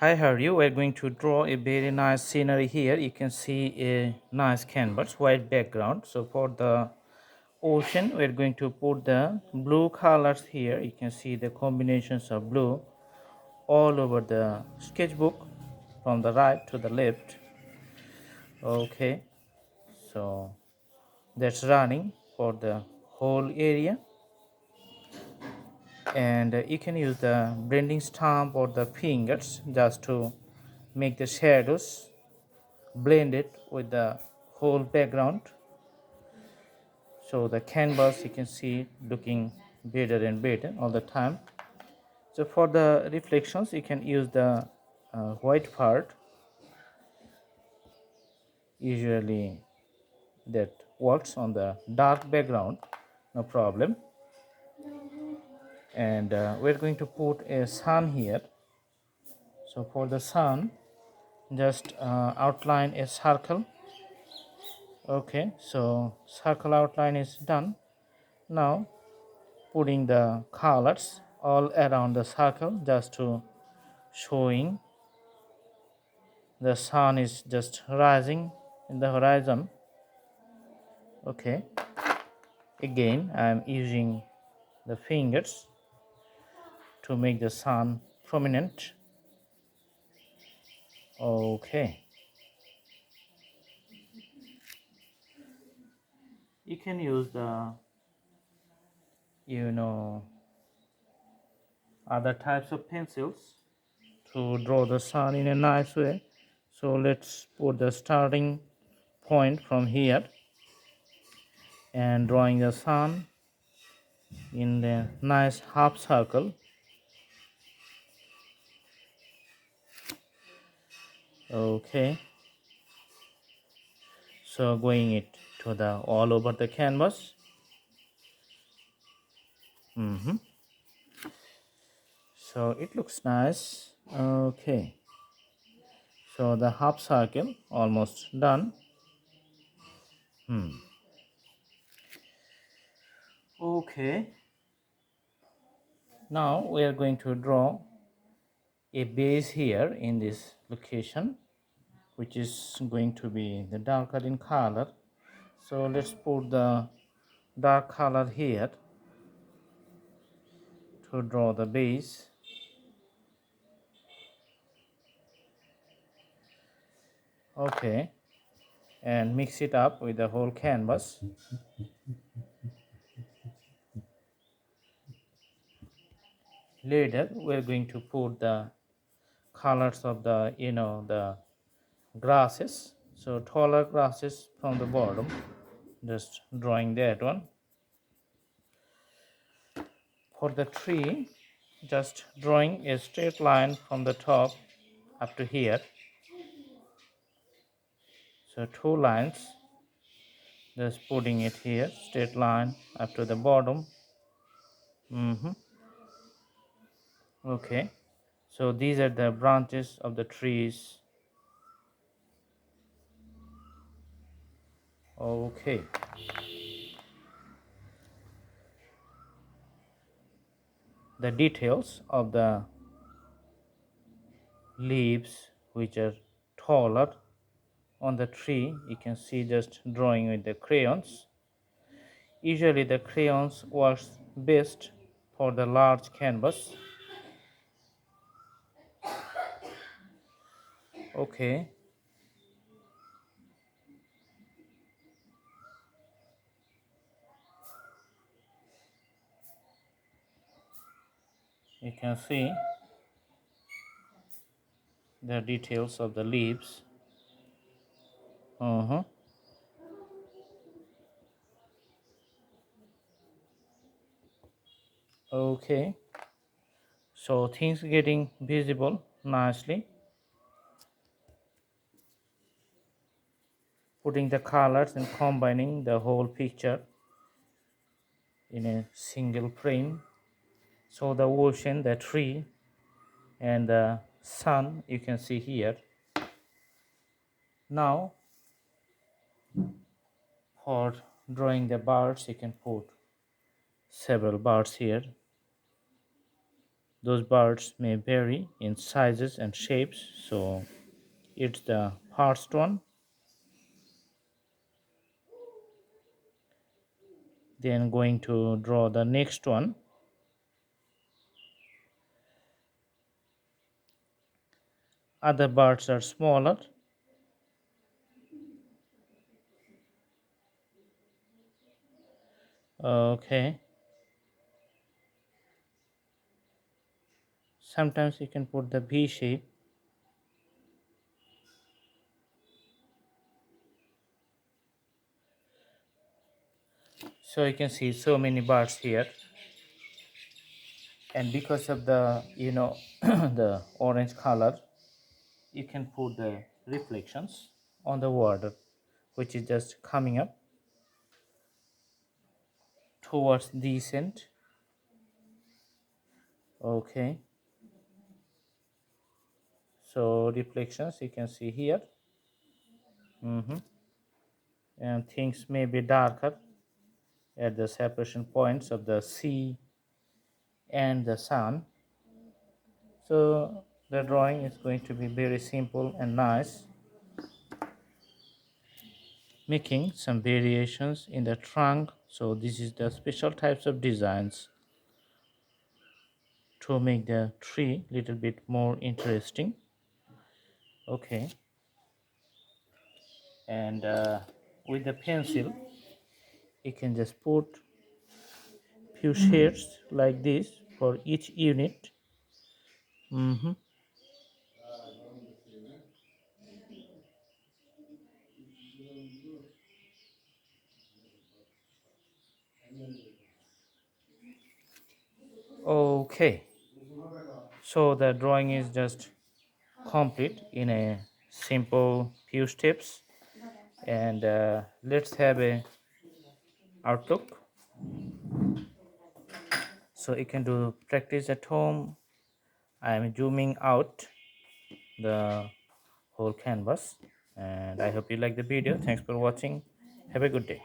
Hi, how are you? We're going to draw a very nice scenery here. You can see a nice canvas, white background. So for the ocean, we're going to put the blue colors here. You can see the combinations of blue all over the sketchbook from the right to the left. Okay, so that's running for the whole area. And you can use the blending stamp or the fingers just to make the shadows blend it with the whole background, so the canvas you can see looking better and better all the time. So for the reflections you can use the white part, usually that works on the dark background, no problem. And we're going to put a sun here. So for the sun, just outline a circle. Okay, so circle outline is done. Now putting the colors all around the circle just to showing the sun is just rising in the horizon. Okay, again I am using the fingers to make the sun prominent. Okay, you can use the other types of pencils to draw the sun in a nice way. So let's put the starting point from here and drawing the sun in the nice half circle. Okay, so going it to the all over the canvas. So it looks nice. Okay, so the half circle almost done. Okay, now we are going to draw a base here in this location, which is going to be the darker in color. So let's put the dark color here to draw the base. Okay, and mix it up with the whole canvas. Later we're going to put the colors of the the grasses. So taller grasses from the bottom, just drawing that one. For the tree, just drawing a straight line from the top up to here. So two lines, just putting it here, straight line up to the bottom. Okay, so these are the branches of the trees. Okay, the details of the leaves which are taller on the tree, you can see, just drawing with the crayons. Usually the crayons works best for the large canvas. Okay, you can see the details of the leaves. Okay, so things getting visible nicely. Putting the colors and combining the whole picture in a single frame. So the ocean, the tree, and the sun you can see here. Now for drawing the birds, you can put several birds here. Those birds may vary in sizes and shapes, so it's the first one. Then going to draw the next one. Other birds are smaller. Okay, sometimes you can put the V shape. So you can see so many birds here, and because of the the orange color, you can put the reflections on the water, which is just coming up towards this end. Okay, so reflections you can see here. And things may be darker at the separation points of the sea and the sun. So the drawing is going to be very simple and nice, making some variations in the trunk. So this is the special types of designs to make the tree little bit more interesting. Okay, and with the pencil you can just put few shades like this for each unit. Mhm. Okay, so the drawing is just complete in a simple few steps, and let's have a outlook. So you can do practice at home. I am zooming out the whole canvas, and I hope you like the video. Thanks for watching. Have a good day.